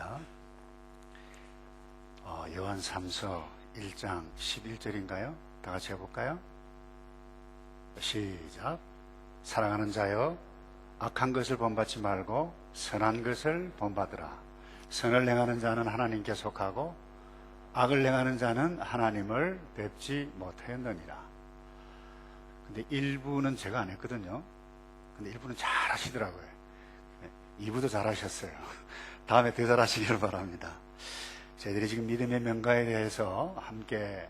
읽겠습니다. 요한3서 1장 11절인가요? 다 같이 해볼까요? 시작. 사랑하는 자여, 악한 것을 본받지 말고 선한 것을 본받으라. 선을 행하는 자는 하나님께 속하고 악을 행하는 자는 하나님을 뵙지 못하였느니라. 근데 1부는 제가 안 했거든요. 근데 1부는 잘 하시더라고요. 2부도 잘 하셨어요. 다음에 더 잘 하시기를 바랍니다. 저희들이 지금 믿음의 명가에 대해서 함께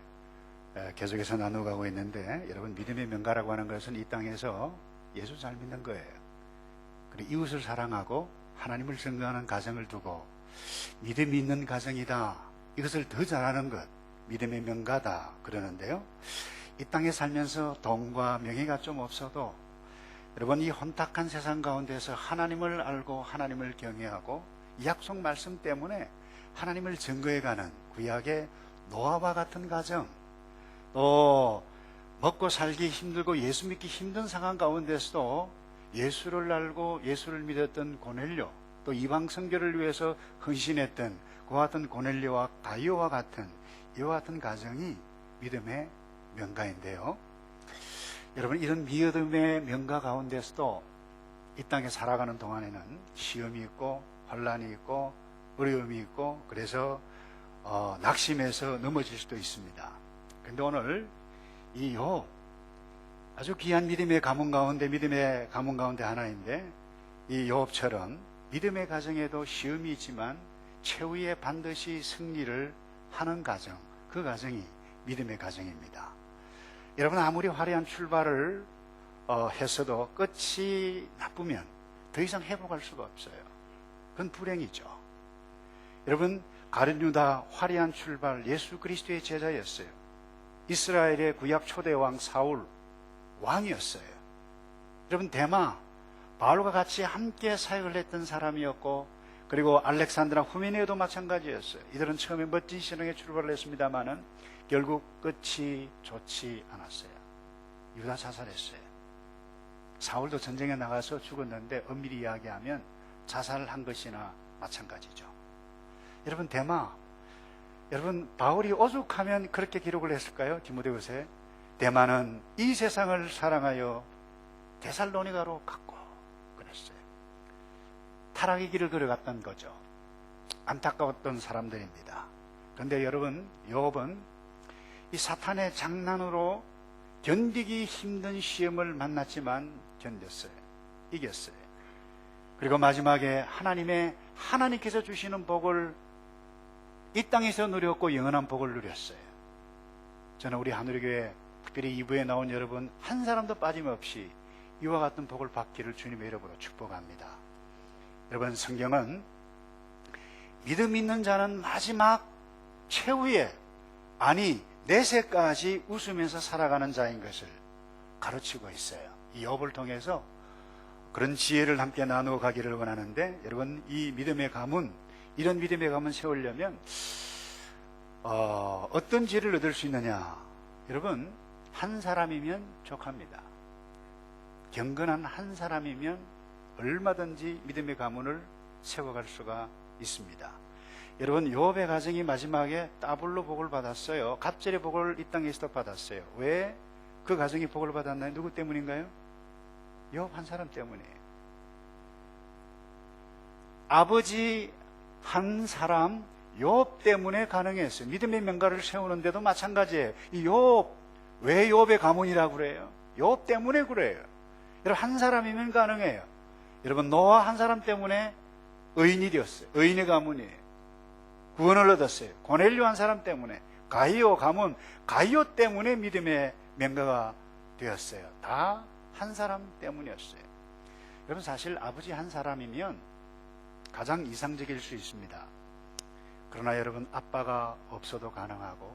계속해서 나누어가고 있는데, 여러분, 믿음의 명가라고 하는 것은 이 땅에서 예수 잘 믿는 거예요. 그리고 이웃을 사랑하고 하나님을 증거하는 가정을 두고 믿음이 있는 가정이다, 이것을 더 잘하는 것, 믿음의 명가다 그러는데요. 이 땅에 살면서 돈과 명예가 좀 없어도 여러분, 이 혼탁한 세상 가운데서 하나님을 알고 하나님을 경외하고 이 약속 말씀 때문에 하나님을 증거해가는 구약의 노아와 같은 가정, 또 먹고 살기 힘들고 예수 믿기 힘든 상황 가운데서도 예수를 알고 예수를 믿었던 고넬료, 또 이방 선교를 위해서 헌신했던 그와 같은 고넬료와 가이오와 같은 이와 같은 가정이 믿음의 명가인데요. 여러분, 이런 믿음의 명가 가운데서도 이 땅에 살아가는 동안에는 시험이 있고 환란이 있고 어려움이 있고, 그래서 낙심해서 넘어질 수도 있습니다. 그런데 오늘 이 욥, 아주 귀한 믿음의 가문 가운데 하나인데, 이 욥처럼 믿음의 가정에도 시험이 있지만 최후에 반드시 승리를 하는 가정, 그 가정이 믿음의 가정입니다. 여러분, 아무리 화려한 출발을 했어도 끝이 나쁘면 더 이상 회복할 수가 없어요. 그건 불행이죠. 여러분, 가룟 유다 화려한 출발, 예수 그리스도의 제자였어요. 이스라엘의 구약 초대 왕 사울 왕이었어요. 여러분, 데마 바울과 같이 함께 사역을 했던 사람이었고, 그리고 알렉산드라 후메네오도 마찬가지였어요. 이들은 처음에 멋진 신앙의 출발을 했습니다마는 결국 끝이 좋지 않았어요. 유다 자살했어요. 사울도 전쟁에 나가서 죽었는데 엄밀히 이야기하면 자살한 것이나 마찬가지죠. 여러분, 데마, 여러분, 바울이 오죽하면 그렇게 기록을 했을까요? 디모데후서에 데마는 이 세상을 사랑하여 데살로니가로 갔고 그랬어요. 타락의 길을 걸어갔던 거죠. 안타까웠던 사람들입니다. 그런데 여러분, 욥은 이 사탄의 장난으로 견디기 힘든 시험을 만났지만 견뎠어요. 이겼어요. 그리고 마지막에 하나님께서 주시는 복을 이 땅에서 누렸고 영원한 복을 누렸어요. 저는 우리 하늘교회 특별히 2부에 나온 여러분 한 사람도 빠짐없이 이와 같은 복을 받기를 주님의 이름으로 축복합니다. 여러분, 성경은 믿음 있는 자는 마지막 최후에, 아니 내세까지 웃으면서 살아가는 자인 것을 가르치고 있어요. 이 욥을 통해서 그런 지혜를 함께 나누어 가기를 원하는데, 여러분, 이 믿음의 가문, 이런 믿음의 가문 세우려면 어떤 지혜를 얻을 수 있느냐? 여러분, 한 사람이면 족합니다. 경건한 한 사람이면 얼마든지 믿음의 가문을 세워갈 수가 있습니다. 여러분, 욥의 가정이 마지막에 더블로 복을 받았어요. 갑절의 복을 이 땅에서도 받았어요. 왜 그 가정이 복을 받았나요? 누구 때문인가요? 욥 한 사람 때문이에요. 아버지 한 사람 욥 때문에 가능했어요. 믿음의 명가를 세우는데도 마찬가지예요. 이 욥, 왜 욥의 가문이라고 그래요? 욥 때문에 그래요. 여러분, 한 사람이면 가능해요. 여러분, 노아 한 사람 때문에 의인이 되었어요. 의인의 가문이에요. 구원을 얻었어요. 고넬료 한 사람 때문에, 가이오 가문, 가이오 때문에 믿음의 명가가 되었어요. 다 한 사람 때문이었어요. 여러분, 사실 아버지 한 사람이면 가장 이상적일 수 있습니다. 그러나 여러분, 아빠가 없어도 가능하고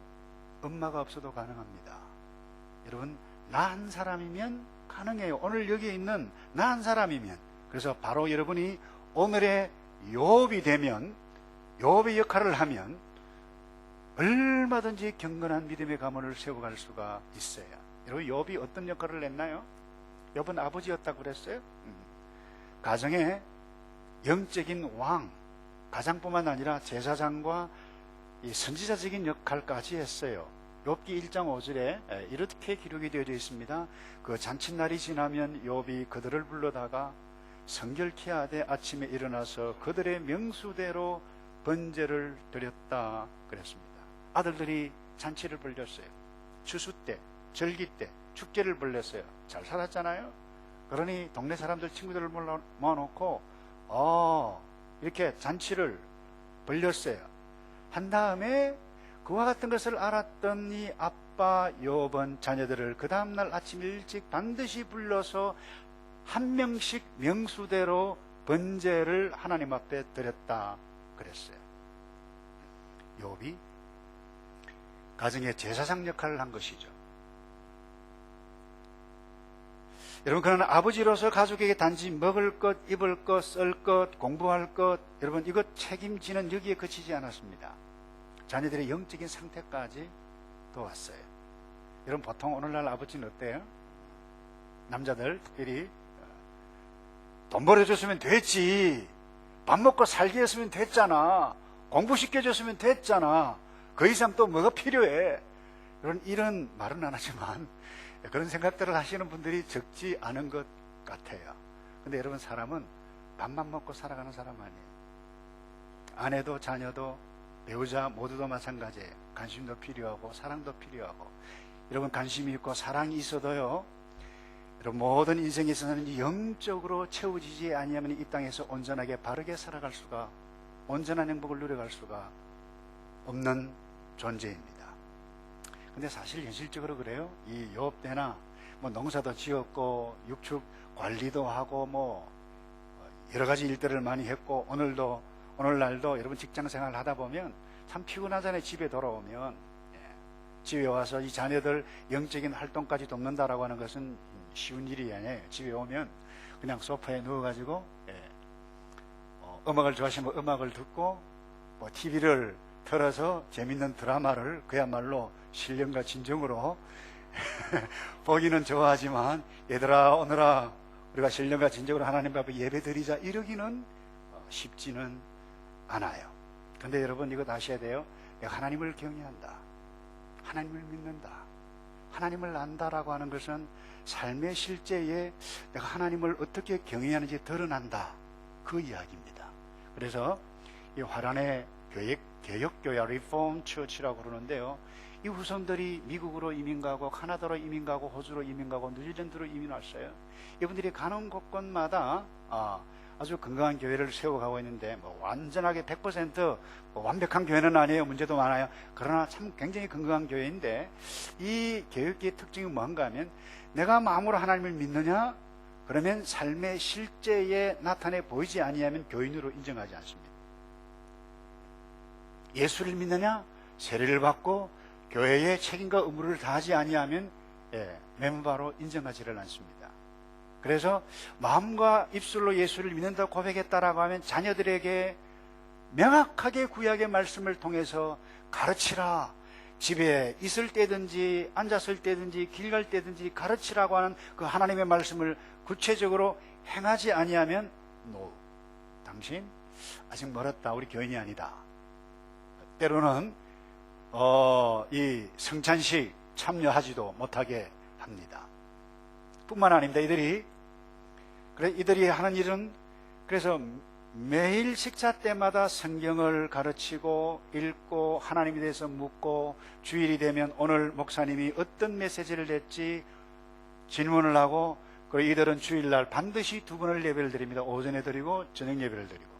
엄마가 없어도 가능합니다. 여러분, 나 한 사람이면 가능해요. 오늘 여기 있는 나 한 사람이면. 그래서 바로 여러분이 오늘의 욥이 되면, 욥의 역할을 하면 얼마든지 경건한 믿음의 가문을 세워갈 수가 있어요. 여러분, 욥이 어떤 역할을 했나요? 욥은 아버지였다고 그랬어요. 가정의 영적인 왕, 가장뿐만 아니라 제사장과 이 선지자적인 역할까지 했어요. 욥기 1장 5절에 이렇게 기록이 되어 있습니다. 그 잔칫날이 지나면 욥이 그들을 불러다가 성결케 하되 아침에 일어나서 그들의 명수대로 번제를 드렸다 그랬습니다. 아들들이 잔치를 벌렸어요. 추수 때, 절기 때 축제를 벌렸어요. 잘 살았잖아요. 그러니 동네 사람들 친구들을 모아놓고 이렇게 잔치를 벌렸어요. 한 다음에 그와 같은 것을 알았던 이 아빠 욥은 자녀들을 그 다음날 아침 일찍 반드시 불러서 한 명씩 명수대로 번제를 하나님 앞에 드렸다 그랬어요. 욥이 가정의 제사장 역할을 한 것이죠. 여러분, 그러나 아버지로서 가족에게 단지 먹을 것, 입을 것, 쓸 것, 공부할 것, 여러분 이것 책임지는 여기에 그치지 않았습니다. 자녀들의 영적인 상태까지 도왔어요. 여러분, 보통 오늘날 아버지는 어때요? 남자들 특별히 돈 벌어줬으면 됐지, 밥 먹고 살게 했으면 됐잖아, 공부시켜줬으면 됐잖아, 그 이상 또 뭐가 필요해, 이런 말은 안 하지만 그런 생각들을 하시는 분들이 적지 않은 것 같아요. 근데 여러분, 사람은 밥만 먹고 살아가는 사람 아니에요. 아내도 자녀도 배우자 모두도 마찬가지예요. 관심도 필요하고 사랑도 필요하고. 여러분, 관심이 있고 사랑이 있어도요, 여러분 모든 인생에 있어서는 영적으로 채워지지 아니하면 이 땅에서 온전하게 바르게 살아갈 수가, 온전한 행복을 누려갈 수가 없는 존재입니다. 근데 사실 현실적으로 그래요. 이 욥 때나 뭐 농사도 지었고 육축 관리도 하고 뭐 여러 가지 일들을 많이 했고, 오늘날도 여러분 직장 생활을 하다 보면 참 피곤하잖아요. 집에 돌아오면. 집에 와서 이 자녀들 영적인 활동까지 돕는다라고 하는 것은 쉬운 일이 아니에요. 집에 오면 그냥 소파에 누워가지고 음악을 좋아하시면 음악을 듣고, 뭐 TV를 틀어서 재밌는 드라마를 그야말로 신령과 진정으로 보기는 좋아하지만, 얘들아 오늘아 우리가 신령과 진정으로 하나님 앞에 예배드리자, 이러기는 쉽지는 않아요. 근데 여러분, 이거 아셔야 돼요. 내가 하나님을 경외한다, 하나님을 믿는다, 하나님을 안다라고 하는 것은 삶의 실제에 내가 하나님을 어떻게 경외하는지 드러난다, 그 이야기입니다. 그래서 이 화란의 개혁교회 리폼 처치라고 그러는데요, 이 후손들이 미국으로 이민가고 카나다로 이민가고 호주로 이민가고 뉴질랜드로 이민 왔어요. 이분들이 가는 곳곳마다 아주 건강한 교회를 세워가고 있는데, 뭐 완전하게 100% 완벽한 교회는 아니에요. 문제도 많아요. 그러나 참 굉장히 건강한 교회인데, 이 개혁교회의 특징이 뭔가 하면, 내가 마음으로 하나님을 믿느냐? 그러면 삶의 실제에 나타내 보이지 아니하면 교인으로 인정하지 않습니다. 예수를 믿느냐? 세례를 받고 교회의 책임과 의무를 다하지 아니하면 멤버로 인정하지를 않습니다. 그래서 마음과 입술로 예수를 믿는다고 고백했다라고 하면 자녀들에게 명확하게 구약의 말씀을 통해서 가르치라, 집에 있을 때든지 앉았을 때든지 길 갈 때든지 가르치라고 하는 그 하나님의 말씀을 구체적으로 행하지 아니하면 no, 당신 아직 멀었다, 우리 교인이 아니다. 때로는 이 성찬식 참여하지도 못하게 합니다. 뿐만 아닙니다. 이들이 하는 일은, 그래서 매일 식사 때마다 성경을 가르치고 읽고 하나님에 대해서 묻고, 주일이 되면 오늘 목사님이 어떤 메시지를 냈지 질문을 하고, 그리고 이들은 주일날 반드시 2번을 예배를 드립니다. 오전에 드리고 저녁 예배를 드리고,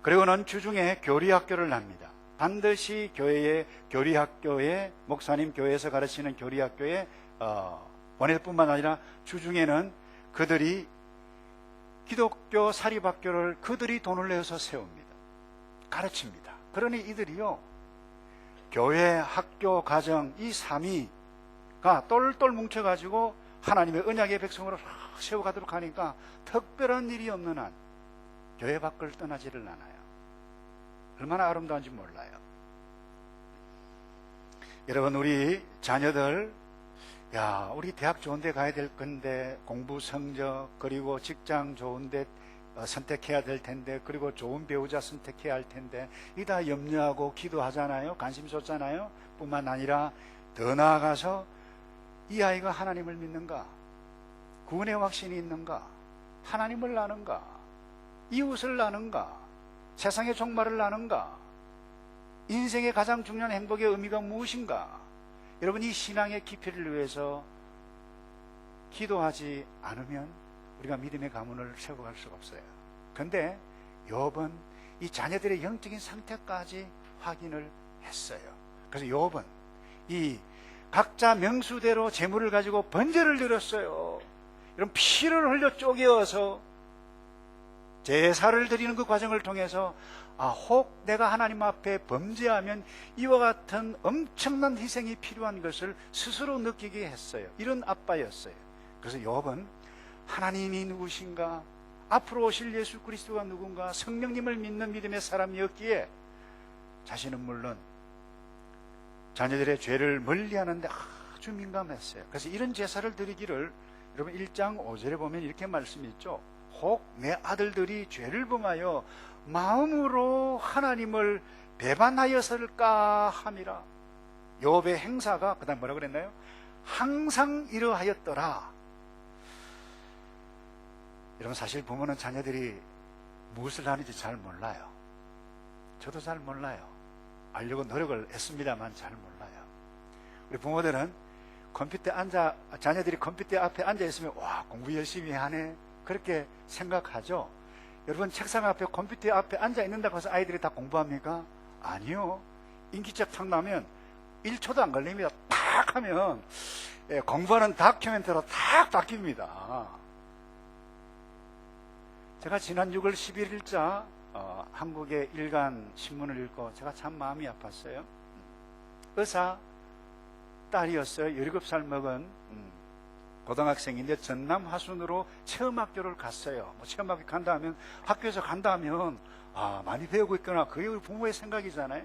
그리고는 주중에 교리학교를 납니다. 반드시 교회의 교리학교에, 목사님 교회에서 가르치는 교리학교에 보낼 뿐만 아니라 주중에는 그들이 기독교 사립학교를 그들이 돈을 내서 세웁니다. 가르칩니다. 그러니 이들이요, 교회, 학교, 가정 이 3위가 똘똘 뭉쳐가지고 하나님의 언약의 백성으로 세워가도록 하니까 특별한 일이 없는 한 교회 밖을 떠나지를 않아요. 얼마나 아름다운지 몰라요. 여러분, 우리 자녀들, 우리 대학 좋은 데 가야 될 건데 공부 성적, 그리고 직장 좋은 데 선택해야 될 텐데, 그리고 좋은 배우자 선택해야 할 텐데, 이 다 염려하고 기도하잖아요. 관심 쏟잖아요. 뿐만 아니라 더 나아가서 이 아이가 하나님을 믿는가, 구원의 확신이 있는가, 하나님을 아는가, 이웃을 아는가, 세상의 종말을 아는가, 인생의 가장 중요한 행복의 의미가 무엇인가. 여러분, 이 신앙의 깊이를 위해서 기도하지 않으면 우리가 믿음의 가문을 세워갈 수가 없어요. 그런데 욥은 이 자녀들의 영적인 상태까지 확인을 했어요. 그래서 욥은 이 각자 명수대로 재물을 가지고 번제를 드렸어요. 이런 피를 흘려 쪼개어서 제사를 드리는 그 과정을 통해서 혹 내가 하나님 앞에 범죄하면 이와 같은 엄청난 희생이 필요한 것을 스스로 느끼게 했어요. 이런 아빠였어요. 그래서 욥은 하나님이 누구신가, 앞으로 오실 예수 그리스도가 누군가, 성령님을 믿는 믿음의 사람이었기에 자신은 물론 자녀들의 죄를 멀리하는데 아주 민감했어요. 그래서 이런 제사를 드리기를, 여러분 1장 5절에 보면 이렇게 말씀이 있죠. 혹 내 아들들이 죄를 범하여 마음으로 하나님을 배반하였을까 함이라. 욥의 행사가 그 다음 뭐라 그랬나요? 항상 이러하였더라. 여러분, 사실 부모는 자녀들이 무엇을 하는지 잘 몰라요. 저도 잘 몰라요. 알려고 노력을 했습니다만 잘 몰라요. 우리 부모들은 자녀들이 컴퓨터 앞에 앉아 있으면 와, 공부 열심히 하네, 그렇게 생각하죠. 여러분, 책상 앞에 컴퓨터 앞에 앉아 있는다고 해서 아이들이 다 공부합니까? 아니요. 인기척 탁 나면 1초도 안 걸립니다. 탁 하면 공부하는 다큐멘터리로 탁 바뀝니다. 제가 지난 6월 11일자 한국의 일간 신문을 읽고 제가 참 마음이 아팠어요. 의사 딸이었어요. 17살 먹은 고등학생인데 전남 화순으로 체험학교를 갔어요. 체험학교 간다 하면, 학교에서 간다 하면 많이 배우고 있거나 그게 우리 부모의 생각이잖아요.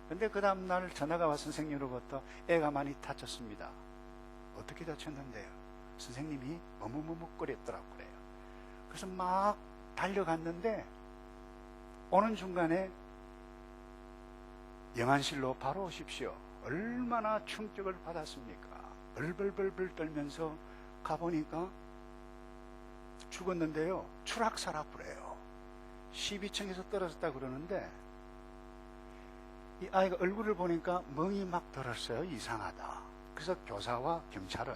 근데 그 다음날 전화가 와 선생님으로부터 애가 많이 다쳤습니다. 어떻게 다쳤는데요? 선생님이 머뭇머뭇거렸더라고 그래요. 그래서 막 달려갔는데 오는 중간에 영안실로 바로 오십시오. 얼마나 충격을 받았습니까? 벌벌벌벌 떨면서 가보니까 죽었는데요, 추락사라고 그래요. 12층에서 떨어졌다 그러는데 이 아이가 얼굴을 보니까 멍이 막 들었어요. 이상하다. 그래서 교사와 경찰은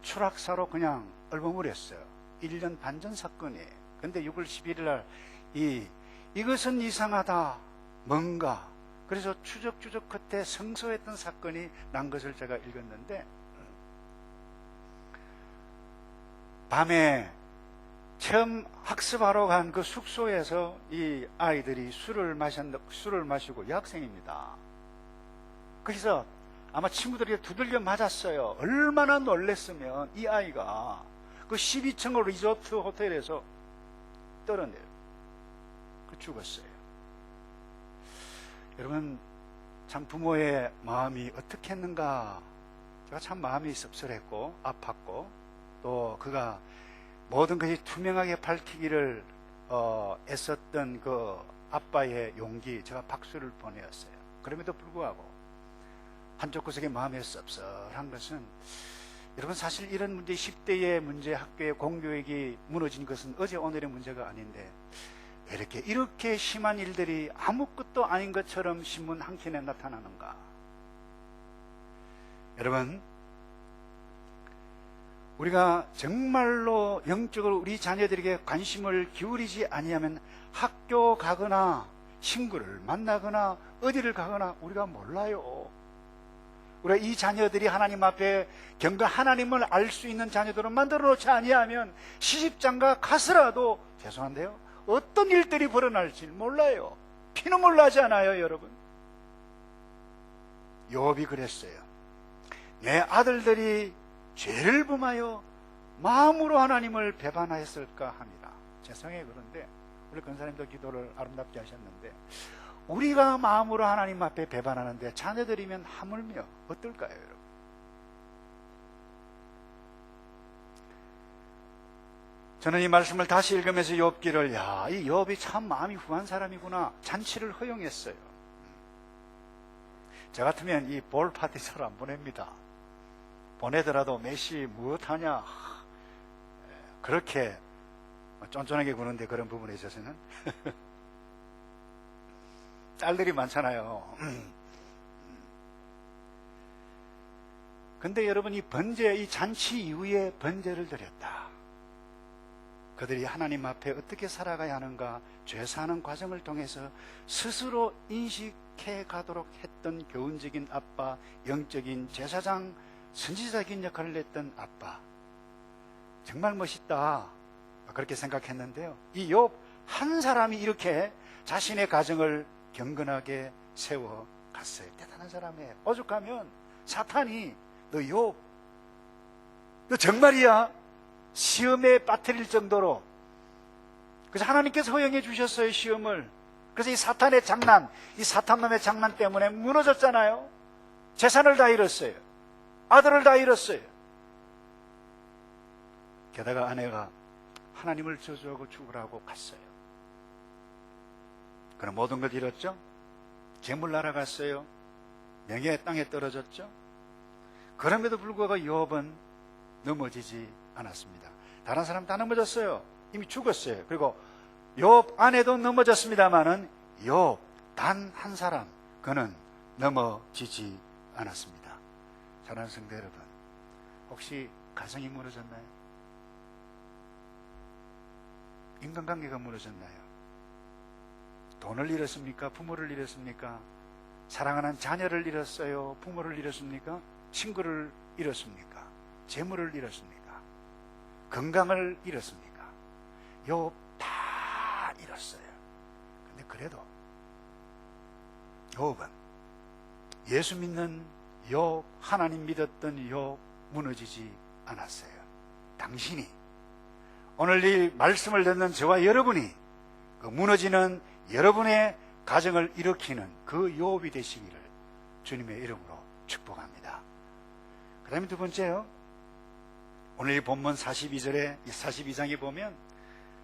추락사로 그냥 얼버무렸어요. 1년 반 전 사건이에요. 근데 6월 11일 날 이것은 이상하다, 뭔가, 그래서 추적추적 끝에 성소했던 사건이 난 것을 제가 읽었는데, 밤에 체험 학습하러 간 그 숙소에서 이 아이들이 술을 마시고, 여학생입니다. 그래서 아마 친구들이 두들겨 맞았어요. 얼마나 놀랬으면 이 아이가 그 12층 리조트 호텔에서 떨어내요. 죽었어요. 여러분, 참 부모의 마음이 어떻게 했는가. 제가 참 마음이 씁쓸했고 아팠고, 또 그가 모든 것이 투명하게 밝히기를 애썼던 그 아빠의 용기, 제가 박수를 보내었어요. 그럼에도 불구하고 한쪽 구석에 마음이 씁쓸한 것은, 여러분, 사실 이런 문제, 10대의 문제, 학교의 공교육이 무너진 것은 어제 오늘의 문제가 아닌데 왜 이렇게 심한 일들이 아무것도 아닌 것처럼 신문 한 켠에 나타나는가. 여러분, 우리가 정말로 영적으로 우리 자녀들에게 관심을 기울이지 아니하면 학교 가거나 친구를 만나거나 어디를 가거나 우리가 몰라요. 우리가 이 자녀들이 하나님 앞에 경건 하나님을 알 수 있는 자녀들을 만들어 놓지 아니하면 시집장가 가서라도, 죄송한데요, 어떤 일들이 벌어날지 몰라요. 피눈물 나지 않아요, 여러분? 욥이 그랬어요. 내 아들들이 죄를 범하여 마음으로 하나님을 배반하였을까 합니다. 죄송해요. 그런데 우리 권사님도 기도를 아름답게 하셨는데, 우리가 마음으로 하나님 앞에 배반하는데 자녀들이면 하물며 어떨까요, 여러분? 저는 이 말씀을 다시 읽으면서 욥기를, 이 욥이 참 마음이 후한 사람이구나. 잔치를 허용했어요. 저 같으면 이 볼 파티 잘 안 보냅니다. 보내더라도 메시 무엇하냐, 그렇게 쫀쫀하게 구는데, 그런 부분에 있어서는 짤들이 많잖아요. 근데 여러분, 이 번제, 이 잔치 이후에 번제를 드렸다. 그들이 하나님 앞에 어떻게 살아가야 하는가, 죄사하는 과정을 통해서 스스로 인식해 가도록 했던 교훈적인 아빠, 영적인 제사장, 선지자적인 역할을 했던 아빠. 정말 멋있다, 그렇게 생각했는데요. 이 욥 한 사람이 이렇게 자신의 가정을 경건하게 세워갔어요. 대단한 사람이에요. 오죽하면 사탄이, 너 욥, 너 정말이야? 시험에 빠뜨릴 정도로. 그래서 하나님께서 허용해 주셨어요, 시험을. 그래서 이 사탄의 장난, 이 사탄놈의 장난 때문에 무너졌잖아요. 재산을 다 잃었어요. 아들을 다 잃었어요. 게다가 아내가 하나님을 저주하고 죽으라고 갔어요. 그럼 모든 걸 잃었죠. 재물 날아갔어요. 명예 땅에 떨어졌죠. 그럼에도 불구하고 욥은 넘어지지 않았습니다. 다른 사람 다 넘어졌어요. 이미 죽었어요. 그리고 욥 아내도 넘어졌습니다마는 욥 단 한 사람, 그는 넘어지지 않았습니다. 사랑하는 성도 여러분, 혹시 가정이 무너졌나요? 인간관계가 무너졌나요? 돈을 잃었습니까? 부모를 잃었습니까? 사랑하는 자녀를 잃었어요? 부모를 잃었습니까? 친구를 잃었습니까? 재물을 잃었습니까? 건강을 잃었습니까? 욥 다 잃었어요. 근데 그래도 욥은 예수 믿는 욥, 하나님 믿었던 욥, 무너지지 않았어요. 당신이, 오늘 이 말씀을 듣는 저와 여러분이 그 무너지는 여러분의 가정을 일으키는 그 욥이 되시기를 주님의 이름으로 축복합니다. 그 다음에 두 번째요, 오늘 이 본문 42절에, 42장에 보면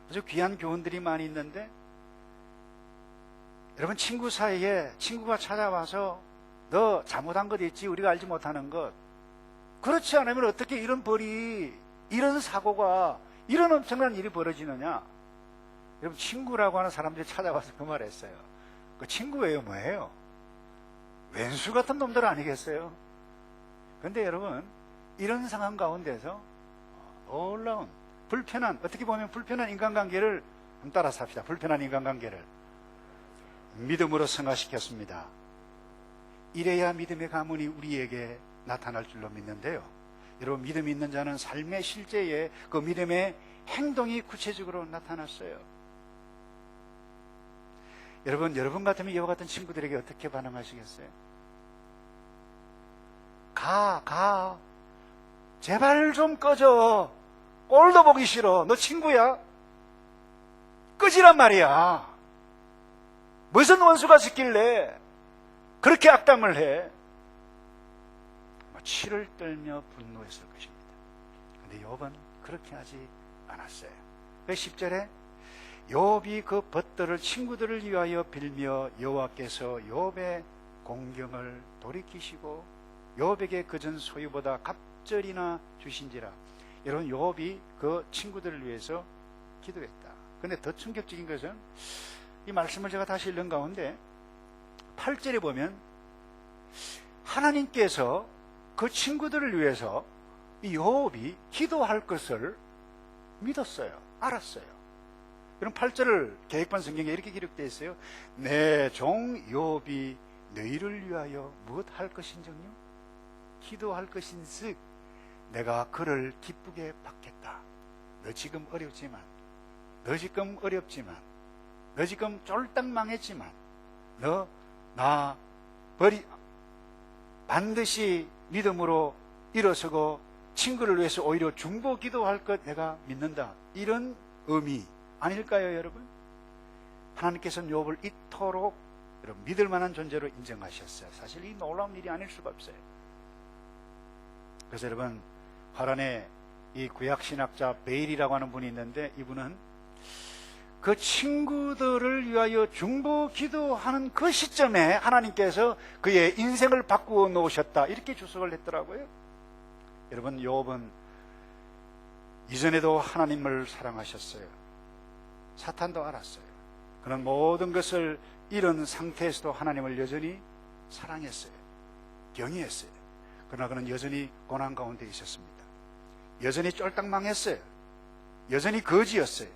아주 귀한 교훈들이 많이 있는데, 여러분, 친구 사이에 친구가 찾아와서 너 잘못한 것 있지, 우리가 알지 못하는 것, 그렇지 않으면 어떻게 이런 벌이, 이런 사고가, 이런 엄청난 일이 벌어지느냐. 여러분, 친구라고 하는 사람들이 찾아와서 그 말 했어요. 그 친구예요, 뭐예요? 왼수 같은 놈들 아니겠어요? 근데 여러분, 이런 상황 가운데서 놀라운, 불편한, 어떻게 보면 불편한 인간관계를 한번 따라 삽시다. 불편한 인간관계를 믿음으로 승화시켰습니다. 이래야 믿음의 가문이 우리에게 나타날 줄로 믿는데요. 여러분, 믿음이 있는 자는 삶의 실제에 그 믿음의 행동이 구체적으로 나타났어요. 여러분 같으면 이와 같은 친구들에게 어떻게 반응하시겠어요? 가. 제발 좀 꺼져. 꼴도 보기 싫어. 너 친구야? 끄지란 말이야. 무슨 원수가 있길래 그렇게 악담을 해? 치를 떨며 분노했을 것입니다. 근데 욥은 그렇게 하지 않았어요. 10절에 욥이 그 벗들을 친구들을 위하여 빌며 여호와께서 욥의 공경을 돌이키시고 욥에게 그전 소유보다 갑절이나 주신지라. 여러분, 욥이 그 친구들을 위해서 기도했다. 근데 더 충격적인 것은 이 말씀을 제가 다시 읽는 가운데 8절에 보면 하나님께서 그 친구들을 위해서 이 욥이 기도할 것을 믿었어요. 알았어요. 그럼 8절을 계획반 성경에 이렇게 기록되어 있어요. 내 종 욥이 너희를 위하여 무엇 할 것인정요? 기도할 것인즉 내가 그를 기쁘게 받겠다. 너 지금 어렵지만, 너 지금 쫄딱 망했지만, 너 나 반드시 믿음으로 일어서고 친구를 위해서 오히려 중보 기도할 것 내가 믿는다. 이런 의미 아닐까요, 여러분? 하나님께서는 욥을 이토록 여러분, 믿을 만한 존재로 인정하셨어요. 사실 이 놀라운 일이 아닐 수가 없어요. 그래서 여러분, 화란의 이 구약신학자 베일이라고 하는 분이 있는데, 이분은 그 친구들을 위하여 중보 기도하는 그 시점에 하나님께서 그의 인생을 바꾸어 놓으셨다, 이렇게 주석을 했더라고요. 여러분, 욥은 이전에도 하나님을 사랑하셨어요. 사탄도 알았어요. 그는 모든 것을 잃은 상태에서도 하나님을 여전히 사랑했어요. 경외했어요. 그러나 그는 여전히 고난 가운데 있었습니다. 여전히 쫄딱 망했어요. 여전히 거지였어요.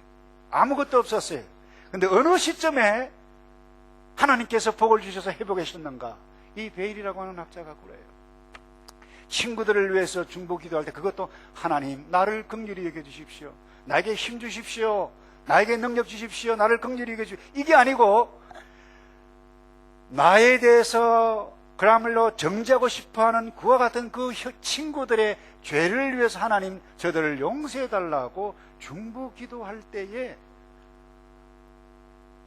아무것도 없었어요. 그런데 어느 시점에 하나님께서 복을 주셔서 회복하셨는가? 이 베일이라고 하는 학자가 그래요. 친구들을 위해서 중보 기도할 때 그것도 하나님, 나를 긍휼히 여겨주십시오. 나에게 힘 주십시오. 나에게 능력 주십시오. 나를 긍휼히 여겨주십시오. 이게 아니고 나에 대해서 그야말로 정죄하고 싶어하는 그와 같은 그 친구들의 죄를 위해서 하나님, 저들을 용서해달라고 중보 기도할 때에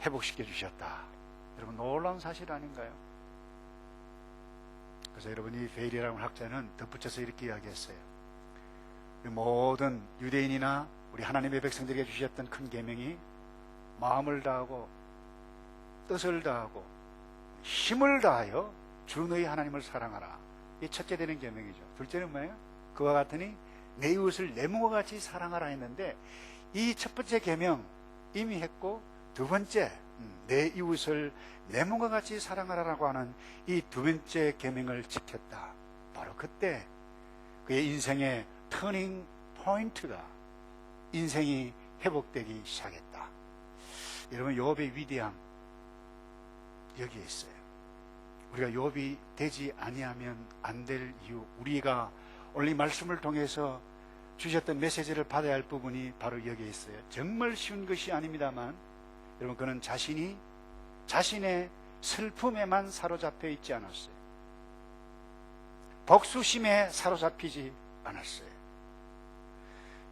회복시켜 주셨다. 여러분, 놀라운 사실 아닌가요? 그래서 여러분, 이 베일이라는 학자는 덧붙여서 이렇게 이야기했어요. 모든 유대인이나 우리 하나님의 백성들에게 주셨던 큰 계명이 마음을 다하고 뜻을 다하고 힘을 다하여 주 너희 하나님을 사랑하라. 이게 첫째 되는 계명이죠. 둘째는 뭐예요? 그와 같으니 내 이웃을 내 몸과 같이 사랑하라 했는데, 이 첫 번째 계명 이미 했고, 두 번째 내 이웃을 내 몸과 같이 사랑하라라고 하는 이 두 번째 계명을 지켰다. 바로 그때 그의 인생의 터닝 포인트가, 인생이 회복되기 시작했다. 여러분, 욥의 위대함 여기에 있어요. 우리가 욥이 되지 아니하면 안 될 이유, 우리가 오늘 이 말씀을 통해서 주셨던 메시지를 받아야 할 부분이 바로 여기에 있어요. 정말 쉬운 것이 아닙니다만, 여러분, 그는 자신의 슬픔에만 사로잡혀 있지 않았어요. 복수심에 사로잡히지 않았어요.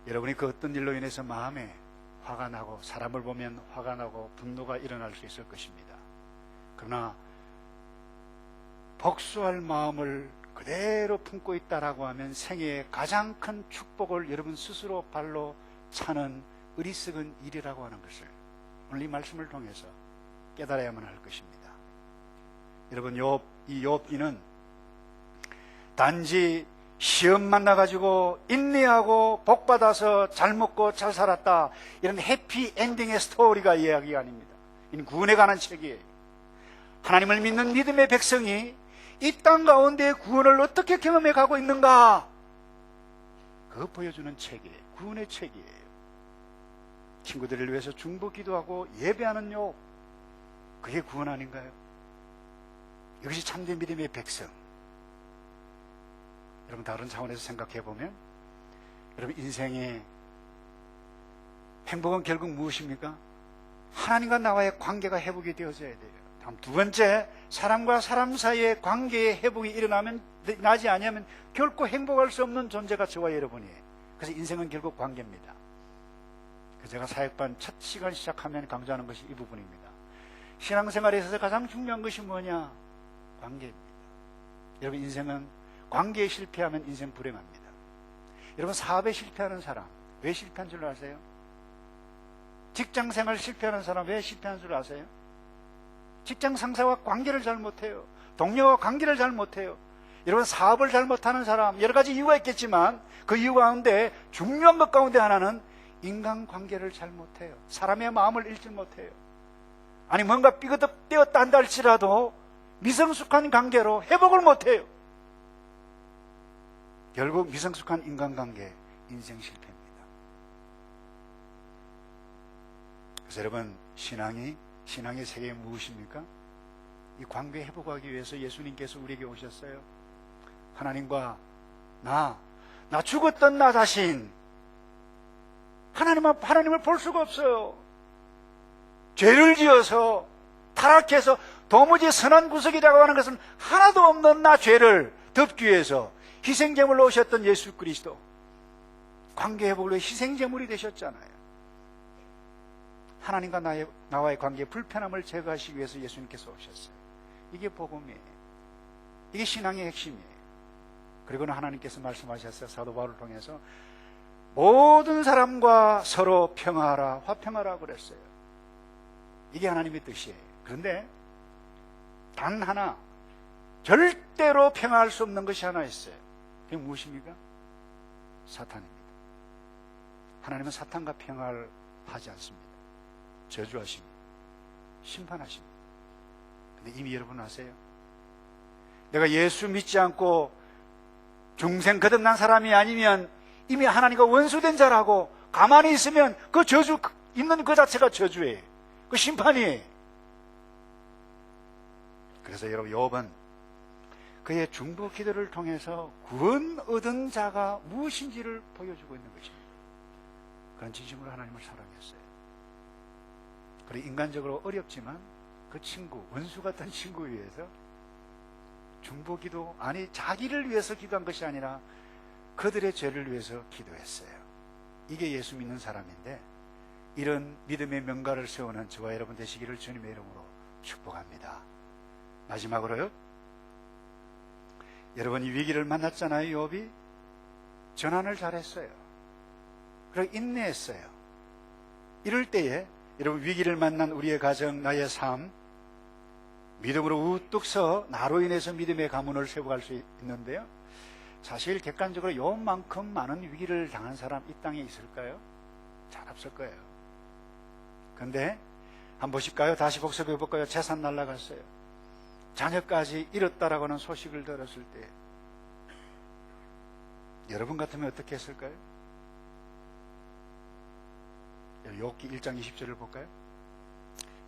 여러분이 그 어떤 일로 인해서 마음에 화가 나고, 사람을 보면 화가 나고 분노가 일어날 수 있을 것입니다. 그러나 복수할 마음을 그대로 품고 있다라고 하면 생애의 가장 큰 축복을 여러분 스스로 발로 차는 어리석은 일이라고 하는 것을 오늘 이 말씀을 통해서 깨달아야만 할 것입니다. 여러분, 이 욥기는 단지 시험 만나가지고 인내하고 복받아서 잘 먹고 잘 살았다, 이런 해피엔딩의 스토리가 이야기가 아닙니다. 이는 구원에 관한 책이에요. 하나님을 믿는 믿음의 백성이 이 땅 가운데 구원을 어떻게 경험해 가고 있는가, 그거 보여주는 책이에요. 구원의 책이에요. 친구들을 위해서 중보 기도하고 예배하는 욥, 그게 구원 아닌가요? 이것이 참된 믿음의 백성. 여러분, 다른 차원에서 생각해 보면, 여러분, 인생의 행복은 결국 무엇입니까? 하나님과 나와의 관계가 회복이 되어져야 돼요. 다음 두 번째, 사람과 사람 사이의 관계의 회복이 일어나지 않으면 결코 행복할 수 없는 존재가 저와 여러분이에요. 그래서 인생은 결국 관계입니다. 제가 사역반 첫 시간 시작하면 강조하는 것이 이 부분입니다. 신앙생활에 있어서 가장 중요한 것이 뭐냐? 관계입니다. 여러분, 인생은 관계에 실패하면 인생 불행합니다. 여러분, 사업에 실패하는 사람 왜 실패한 줄 아세요? 직장생활 실패하는 사람 왜 실패한 줄 아세요? 직장 상사와 관계를 잘 못해요. 동료와 관계를 잘 못해요. 여러분, 사업을 잘 못하는 사람 여러 가지 이유가 있겠지만 그 이유 가운데 중요한 것 가운데 하나는 인간관계를 잘 못해요. 사람의 마음을 읽지 못해요. 아니, 뭔가 삐그덕대었다 한다 할지라도 미성숙한 관계로 회복을 못해요. 결국 미성숙한 인간관계, 인생 실패입니다. 그래서 여러분, 신앙의 세계가 무엇입니까? 이 관계 회복하기 위해서 예수님께서 우리에게 오셨어요. 하나님과 나 죽었던 나 자신, 하나님을 볼 수가 없어요. 죄를 지어서 타락해서 도무지 선한 구석이라고 하는 것은 하나도 없는 나 죄를 덮기 위해서 희생제물로 오셨던 예수 그리스도, 관계 회복을 위해 희생제물이 되셨잖아요. 하나님과 나와의 관계의 불편함을 제거하시기 위해서 예수님께서 오셨어요. 이게 복음이에요. 이게 신앙의 핵심이에요. 그리고는 하나님께서 말씀하셨어요. 사도 바울을 통해서 모든 사람과 서로 평화하라, 화평하라 그랬어요. 이게 하나님의 뜻이에요. 그런데 단 하나, 절대로 평화할 수 없는 것이 하나 있어요. 그게 무엇입니까? 사탄입니다. 하나님은 사탄과 평화를 하지 않습니다. 저주하십니다. 심판하십니다. 근데 이미 여러분 아세요? 내가 예수 믿지 않고 중생 거듭난 사람이 아니면 이미 하나님과 원수된 자라고 가만히 있으면 그 저주, 있는 그 자체가 저주예요. 그 심판이에요. 그래서 여러분, 욥은 그의 중보 기도를 통해서 구원 얻은 자가 무엇인지를 보여주고 있는 것입니다. 그런 진심으로 하나님을 사랑했어요. 그리고 인간적으로 어렵지만 그 친구, 원수 같은 친구 위해서 중보 기도, 아니 자기를 위해서 기도한 것이 아니라 그들의 죄를 위해서 기도했어요. 이게 예수 믿는 사람인데, 이런 믿음의 명가를 세우는 저와 여러분 되시기를 주님의 이름으로 축복합니다. 마지막으로요, 여러분이 위기를 만났잖아요. 욥이 전환을 잘했어요. 그리고 인내했어요. 이럴 때에 여러분, 위기를 만난 우리의 가정, 나의 삶, 믿음으로 우뚝 서 나로 인해서 믿음의 가문을 세워갈 수 있는데요, 사실 객관적으로 욥만큼 많은 위기를 당한 사람 이 땅에 있을까요? 잘 없을 거예요. 그런데 한번 보실까요? 다시 복습해 볼까요? 재산 날라갔어요. 자녀까지 잃었다라고 하는 소식을 들었을 때 여러분 같으면 어떻게 했을까요? 욥기 1장 20절을 볼까요?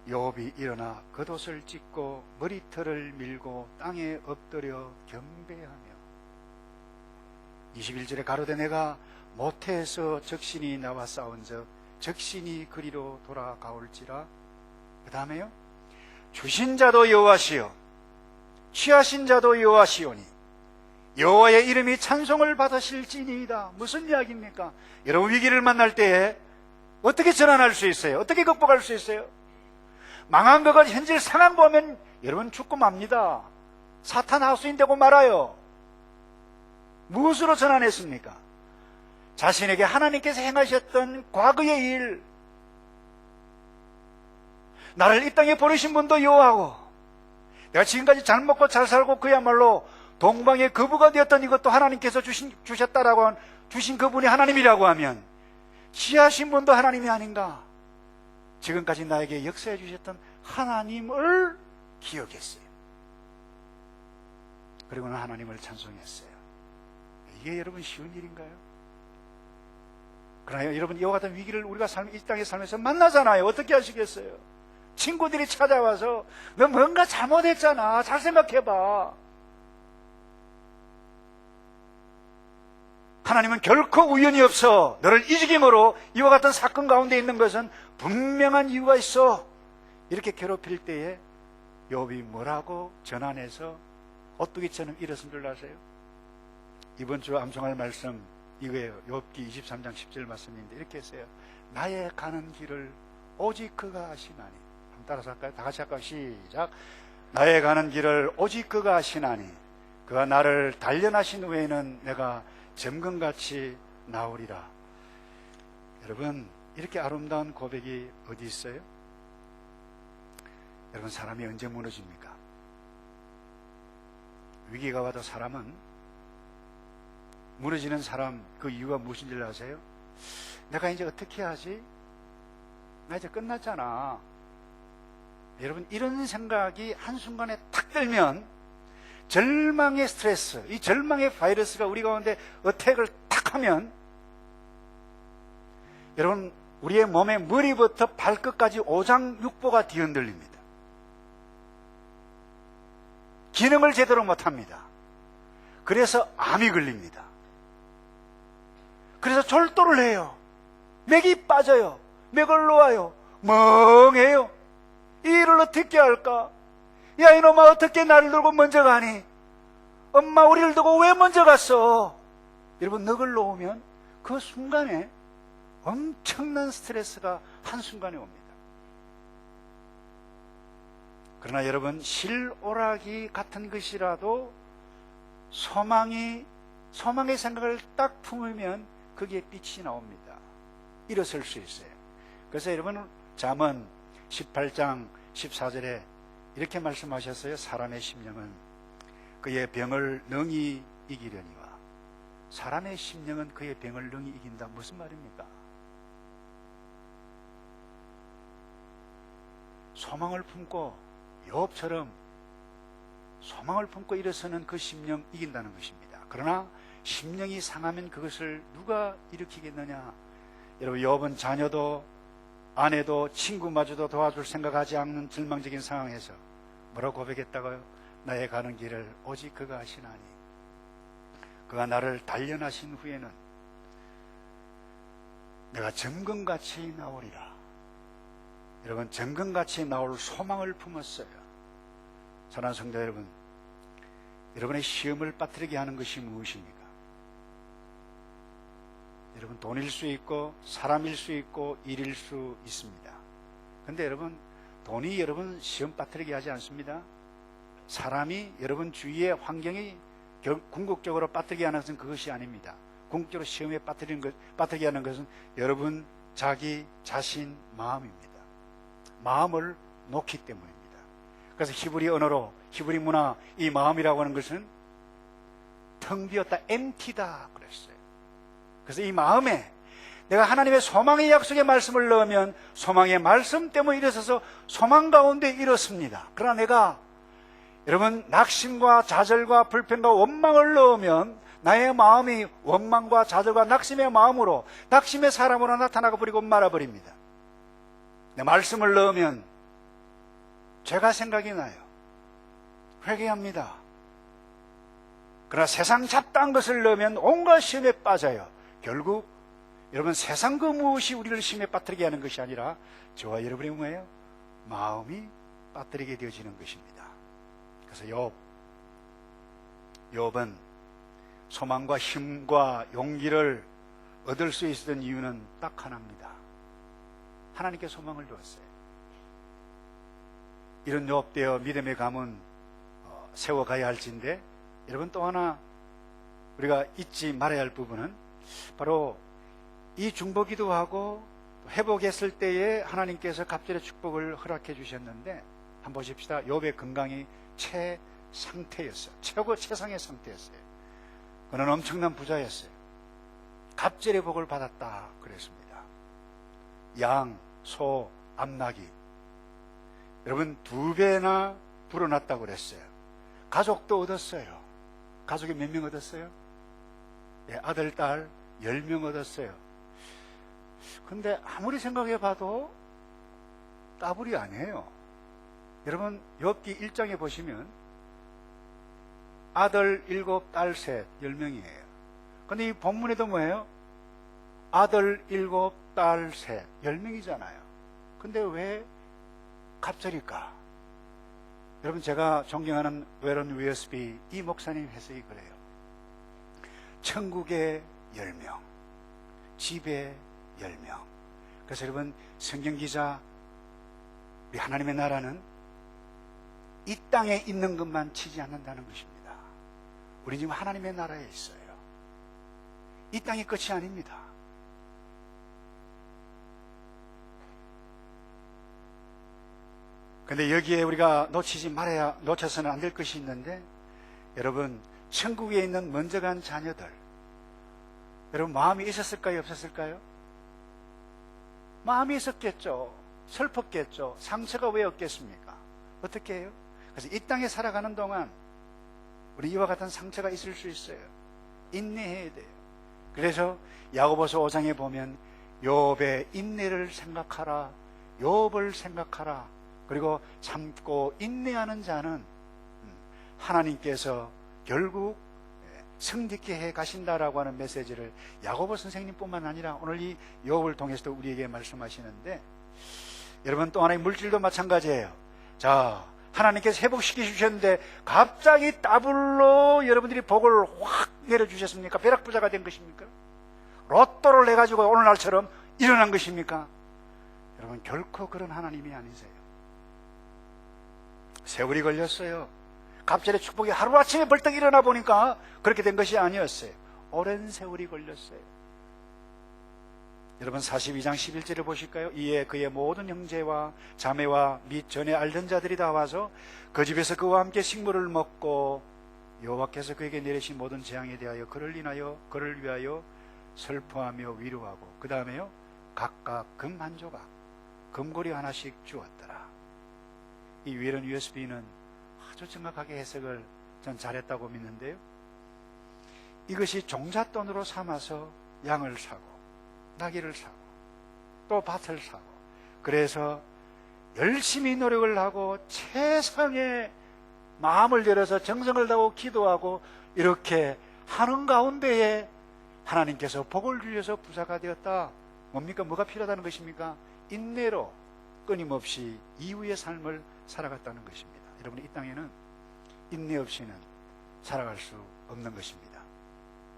욥이 일어나 겉옷을 찢고 머리털을 밀고 땅에 엎드려 경배하며 21절에 가로되 내가 모태에서 적신이 나와 싸운즉 적신이 그리로 돌아가올지라. 그 다음에요, 주신 자도 여호와시요 취하신 자도 여호와시오니 여호와의 이름이 찬송을 받으실지니이다. 무슨 이야기입니까? 여러분, 위기를 만날 때에 어떻게 전환할 수 있어요? 어떻게 극복할 수 있어요? 망한 것은 현재 상황 보면 여러분 죽고 맙니다. 사탄 하수인 되고 말아요. 무엇으로 전환했습니까? 자신에게 하나님께서 행하셨던 과거의 일, 나를 이 땅에 보내신 분도 여호와고, 내가 지금까지 잘 먹고 잘 살고 그야말로 동방의 거부가 되었던 이것도 하나님께서 주셨다라고 주신 그분이 하나님이라고 하면 지하신 분도 하나님이 아닌가? 지금까지 나에게 역사해 주셨던 하나님을 기억했어요. 그리고는 하나님을 찬송했어요. 이게 여러분 쉬운 일인가요? 그러나 여러분, 이와 같은 위기를 우리가 이 땅에 살면서 만나잖아요. 어떻게 하시겠어요? 친구들이 찾아와서 너 뭔가 잘못했잖아, 잘 생각해봐. 하나님은 결코 우연이 없어. 너를 이직임으로 이와 같은 사건 가운데 있는 것은 분명한 이유가 있어. 이렇게 괴롭힐 때에 욥이 뭐라고 전환해서 오뚜기처럼 일어선 줄 아세요? 이번 주 암송할 말씀 이거예요. 욥기 23장 10절 말씀인데 이렇게 했어요. 나의 가는 길을 오직 그가 아시나니. 한번 따라서 할까요? 다 같이 할까요? 시작. 나의 가는 길을 오직 그가 아시나니 그가 나를 단련하신 후에는 내가 점검같이 나오리라. 여러분, 이렇게 아름다운 고백이 어디 있어요? 여러분, 사람이 언제 무너집니까? 위기가 와도 사람은 무너지는 사람, 그 이유가 무엇인지 아세요? 내가 이제 어떻게 하지? 나 이제 끝났잖아. 여러분, 이런 생각이 한순간에 탁 들면 절망의 스트레스, 이 절망의 바이러스가 우리 가운데 어택을 탁 하면 여러분, 우리의 몸의 머리부터 발끝까지 오장육부가 뒤흔들립니다. 기능을 제대로 못합니다. 그래서 암이 걸립니다. 그래서 졸도를 해요. 맥이 빠져요. 맥을 놓아요. 멍해요. 이 일을 어떻게 할까? 야, 이놈아, 어떻게 나를 두고 먼저 가니? 엄마, 우리를 두고 왜 먼저 갔어? 여러분, 넋을 놓으면 그 순간에 엄청난 스트레스가 한순간에 옵니다. 그러나 여러분, 실오라기 같은 것이라도 소망의 생각을 딱 품으면 거기에 빛이 나옵니다. 일어설 수 있어요. 그래서 여러분 잠언 18장 14절에 이렇게 말씀하셨어요. 사람의 심령은 그의 병을 능히 이기려니와. 사람의 심령은 그의 병을 능히 이긴다. 무슨 말입니까? 소망을 품고 욥처럼 소망을 품고 일어서는 그 심령 이긴다는 것입니다. 그러나 심령이 상하면 그것을 누가 일으키겠느냐? 여러분 욥은 자녀도 아내도 친구마저도 도와줄 생각하지 않는 절망적인 상황에서 뭐라고 고백했다고요? 나의 가는 길을 오직 그가 아시나니 그가 나를 단련하신 후에는 내가 정금같이 나오리라. 여러분 정금같이 나올 소망을 품었어요. 사랑하는 성도 여러분, 여러분의 시험을 빠뜨리게 하는 것이 무엇입니까? 여러분 돈일 수 있고 사람일 수 있고 일일 수 있습니다. 그런데 여러분 돈이 여러분 시험 빠뜨리게 하지 않습니다. 사람이 여러분 주위의 환경이 궁극적으로 빠뜨리게 하는 것은 그것이 아닙니다. 궁극적으로 시험에 빠뜨리게 하는 것은 여러분 자기 자신 마음입니다. 마음을 놓기 때문입니다. 그래서 히브리 언어로 히브리 문화 이 마음이라고 하는 것은 텅 비었다, empty다 그랬어요. 그래서 이 마음에 내가 하나님의 소망의 약속의 말씀을 넣으면 소망의 말씀 때문에 일어서서 소망 가운데 일었습니다. 그러나 내가 여러분 낙심과 좌절과 불평과 원망을 넣으면 나의 마음이 원망과 좌절과 낙심의 마음으로 낙심의 사람으로 나타나고 버리고 말아버립니다. 내 말씀을 넣으면 죄가 생각이 나요. 회개합니다. 그러나 세상 잡다한 것을 넣으면 온갖 시험에 빠져요. 결국 여러분 세상 그 무엇이 우리를 시험에 빠뜨리게 하는 것이 아니라 저와 여러분의 뭐예요? 마음이 빠뜨리게 되어지는 것입니다. 그래서 욥은 소망과 힘과 용기를 얻을 수 있었던 이유는 딱 하나입니다. 하나님께 소망을 두었어요. 이런 욥되어 믿음의 가문 세워가야 할진데 여러분 또 하나 우리가 잊지 말아야 할 부분은 바로 이 중보기도하고 회복했을 때에 하나님께서 갑절의 축복을 허락해 주셨는데 한번 보십시다. 욥의 건강이 최상태였어요. 최상의 상태였어요. 그는 엄청난 부자였어요. 갑절의 복을 받았다 그랬습니다. 양, 소, 암나귀 여러분 2배나 불어났다고 그랬어요. 가족도 얻었어요. 가족이 몇 명 얻었어요? 네, 아들, 딸 10명 얻었어요. 근데 아무리 생각해 봐도 따블이 아니에요. 여러분 욥기 1장에 보시면 아들 7, 딸 3, 10명이에요. 근데 이 본문에도 뭐예요? 아들 7, 딸 3, 10명이잖아요. 근데 왜 갑절일까? 여러분 제가 존경하는 웨런 위어스비 이 목사님 해석이 그래요. 천국에 10명, 집에 10명. 그래서 여러분 성경기자 우리 하나님의 나라는 이 땅에 있는 것만 치지 않는다는 것입니다. 우리 지금 하나님의 나라에 있어요. 이 땅이 끝이 아닙니다. 근데 여기에 우리가 놓쳐서는 안 될 것이 있는데 여러분 천국에 있는 먼저 간 자녀들 여러분 마음이 있었을까요? 없었을까요? 마음이 있었겠죠. 슬펐겠죠. 상처가 왜 없겠습니까? 어떻게 해요? 그래서 이 땅에 살아가는 동안 우리 이와 같은 상처가 있을 수 있어요. 인내해야 돼요. 그래서 야고보서 5장에 보면 욥의 인내를 생각하라. 욥을 생각하라. 그리고 참고 인내하는 자는 하나님께서 결국 성립케 해 가신다라고 하는 메시지를 야고보 선생님뿐만 아니라 오늘 이 욥을 통해서도 우리에게 말씀하시는데 여러분 또 하나의 물질도 마찬가지예요. 자, 하나님께서 회복시켜 주셨는데 갑자기 더블로 여러분들이 복을 확 내려주셨습니까? 벼락부자가 된 것입니까? 로또를 내가지고 오늘날처럼 일어난 것입니까? 여러분 결코 그런 하나님이 아니세요. 세월이 걸렸어요. 갑절의 축복이 하루아침에 벌떡 일어나 보니까 그렇게 된 것이 아니었어요. 오랜 세월이 걸렸어요. 여러분 42장 11절을 보실까요? 이에 그의 모든 형제와 자매와 및 전에 알던 자들이 다 와서 그 집에서 그와 함께 식물을 먹고 여호와께서 그에게 내리신 모든 재앙에 대하여 그를 위하여 슬퍼하며 위로하고 그 다음에요 각각 금 한 조각 금고리 하나씩 주었더라. 이 위런 USB는 아주 정확하게 해석을 전 잘했다고 믿는데요, 이것이 종잣돈으로 삼아서 양을 사고 나귀를 사고 또 밭을 사고, 그래서 열심히 노력을 하고 최선의 마음을 열어서 정성을 다하고 기도하고 이렇게 하는 가운데에 하나님께서 복을 주셔서 부자가 되었다. 뭡니까? 뭐가 필요하다는 것입니까? 인내로 끊임없이 이후의 삶을 살아갔다는 것입니다. 여러분, 이 땅에는 인내 없이는 살아갈 수 없는 것입니다.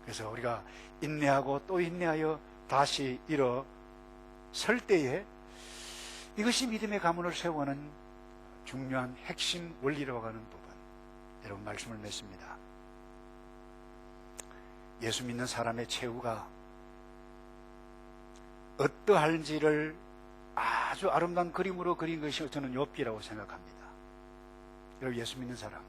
그래서 우리가 인내하고 또 인내하여 다시 일어설 때에 이것이 믿음의 가문을 세우는 중요한 핵심 원리라고 하는 부분, 여러분 말씀을 맺습니다. 예수 믿는 사람의 최후가 어떠할지를 아주 아름다운 그림으로 그린 것이 저는 욥기라고 생각합니다. 여러분, 예수 믿는 사람,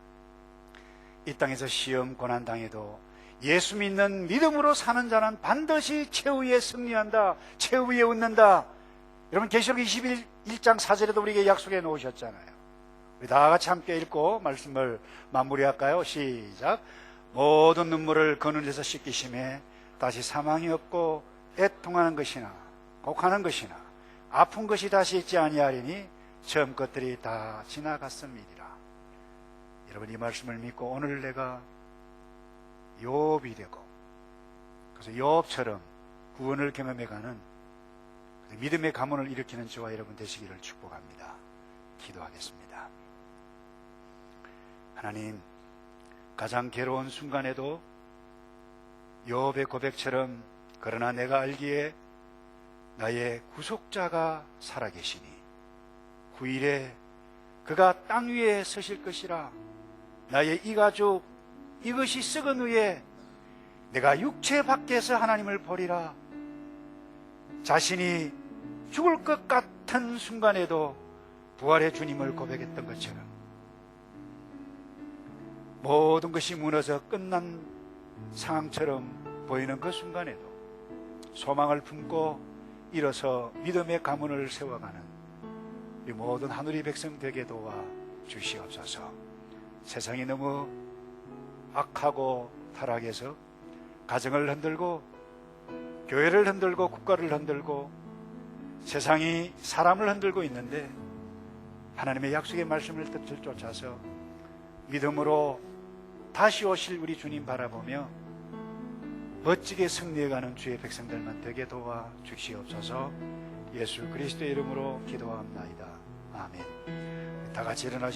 이 땅에서 시험 고난 당해도 예수 믿는 믿음으로 사는 자는 반드시 최후에 승리한다, 최후에 웃는다. 여러분, 계시록 21장 4절에도 우리에게 약속해 놓으셨잖아요. 우리 다 같이 함께 읽고 말씀을 마무리할까요? 시작. 모든 눈물을 그 눈에서 씻기심에 다시 사망이 없고 애통하는 것이나 곡하는 것이나 아픈 것이 다시 있지 아니하리니 처음 것들이 다 지나갔음이니라. 여러분, 이 말씀을 믿고 오늘 내가 욥이 되고, 그래서 욥처럼 구원을 경험해가는 믿음의 가문을 일으키는 저와 여러분 되시기를 축복합니다. 기도하겠습니다. 하나님, 가장 괴로운 순간에도 욥의 고백처럼 그러나 내가 알기에 나의 구속자가 살아계시니 후일에 그가 땅 위에 서실 것이라. 나의 이 가족 이것이 썩은 후에 내가 육체 밖에서 하나님을 보리라. 자신이 죽을 것 같은 순간에도 부활의 주님을 고백했던 것처럼 모든 것이 무너져 끝난 상황처럼 보이는 그 순간에도 소망을 품고 일어서 믿음의 가문을 세워가는 이 모든 하늘의 백성 되게 도와 주시옵소서. 세상이 너무 악하고 타락해서 가정을 흔들고 교회를 흔들고 국가를 흔들고 세상이 사람을 흔들고 있는데, 하나님의 약속의 말씀을 뜻을 쫓아서 믿음으로 다시 오실 우리 주님 바라보며 멋지게 승리해가는 주의 백성들만 되게 도와 주시옵소서. 예수 그리스도의 이름으로 기도합나이다. 아멘. 다 같이 일어나시